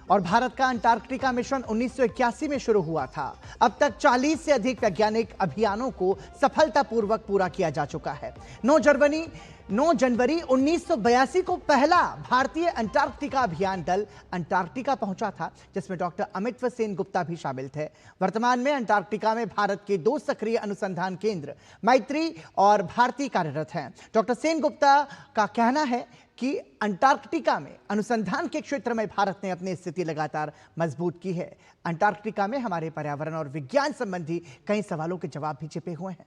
और भारत का Antarctica mission 1981 में शुरू हुआ था। अब तक 40 से अधिक वैज्ञानिक अभियानों को सफलतापूर्वक पूरा किया जा चुका है। 9 जनवरी 1982 को पहला भारतीय अंटार्कटिका अभियान दल अंटार्कटिका पहुंचा था, जिसमें डॉक्टर अमित्व सेन गुप्ता भी शामिल थे। वर्तमान में अंटार्कटिका में भारत के 2 सक्रिय अनुसंधान केंद्र मैत्री और भारती कार्यरत हैं। डॉक्टर सेन गुप्ता का कहना है कि अंटार्कटिका में अनुसंधान के क्षेत्र में भारत ने अपनी स्थिति लगातार मजबूत की है। अंटार्कटिका में हमारे पर्यावरण और विज्ञान संबंधी कई सवालों के जवाब भी छिपे हुए हैं।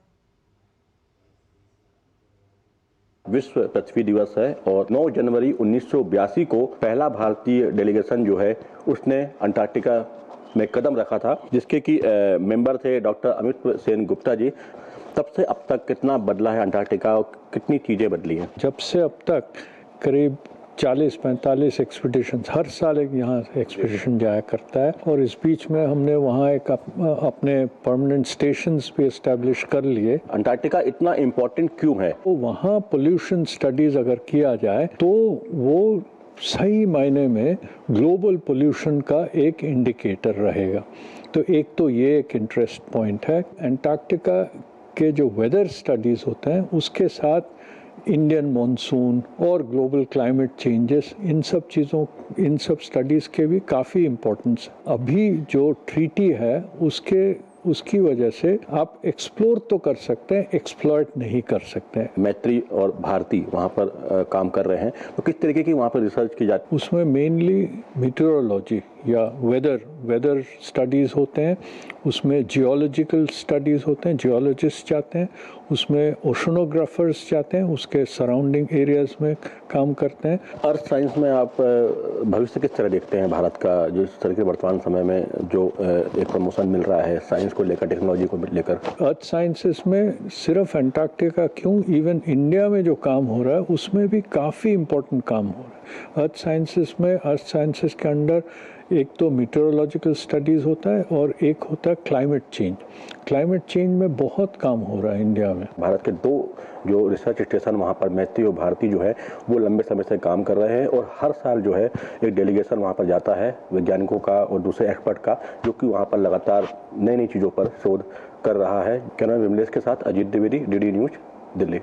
विश्व पृथ्वी दिवस है और 9 जनवरी 1982 को पहला भारतीय डेलीगेशन जो है उसने अंटार्कटिका में कदम रखा था, जिसके की मेंबर थे डॉक्टर अमित्व सेन गुप्ता जी। तब से अब तक कितना बदला है अंटार्कटिका और कितनी चीजें बदली हैं? जब से अब तक करीब 40-45 एक्सपीडिशंस हर साल एक यहाँ एक्सपीडिशन जाया करता है और इस बीच में हमने वहाँ एक अपने परमानेंट स्टेशंस भी एस्टैब्लिश कर लिए। अंटार्कटिका इतना इम्पोर्टेंट क्यों है? तो वहाँ पोल्यूशन स्टडीज अगर किया जाए तो वो सही मायने में ग्लोबल पोल्यूशन का एक इंडिकेटर रहेगा। तो एक तो ये एक इंटरेस्ट पॉइंट है। अंटार्कटिका के जो वेदर स्टडीज होते हैं उसके साथ इंडियन मॉनसून और ग्लोबल क्लाइमेट चेंजेस, इन सब स्टडीज़ के भी काफ़ी इम्पोर्टेंस। अभी जो ट्रीटी है उसकी वजह से आप एक्सप्लोर तो कर सकते हैं, एक्सप्लॉइट नहीं कर सकते हैं। मैत्री और भारती वहाँ पर काम कर रहे हैं, तो किस तरीके की वहाँ पर रिसर्च की जाती है? उसमें मेनली मीटेरोलॉजी या वेदर स्टडीज़ होते हैं, उसमें जियोलॉजिकल स्टडीज़ होते हैं, जियोलॉजिस्ट जाते हैं, उसमें ओशनोग्राफर्स जाते हैं, उसके सराउंडिंग एरियाज में काम करते हैं। अर्थ साइंस में आप भविष्य किस तरह देखते हैं भारत का, जो इस तरह के वर्तमान समय में जो एक प्रमोशन मिल रहा है साइंस को लेकर, टेक्नोलॉजी को लेकर? अर्थ साइंसेस में सिर्फ अंटार्कटिका क्यों, इवन इंडिया में जो काम हो रहा है उसमें भी काफ़ी इम्पोर्टेंट काम हो रहा है। अर्थ साइंसेस के अंडर एक तो मीटेरोलॉजिकल स्टडीज़ होता है और एक होता है क्लाइमेट चेंज में बहुत काम हो रहा है इंडिया में। भारत के 2 जो रिसर्च स्टेशन वहाँ पर मैत्री और भारती जो है वो लंबे समय से काम कर रहे हैं और हर साल जो है एक डेलीगेशन वहाँ पर जाता है वैज्ञानिकों का और दूसरे एक्सपर्ट का, जो कि वहाँ पर लगातार नई चीज़ों पर शोध कर रहा है। कैमरा विमलेश के साथ अजीत द्विवेदी, DD न्यूज़, दिल्ली।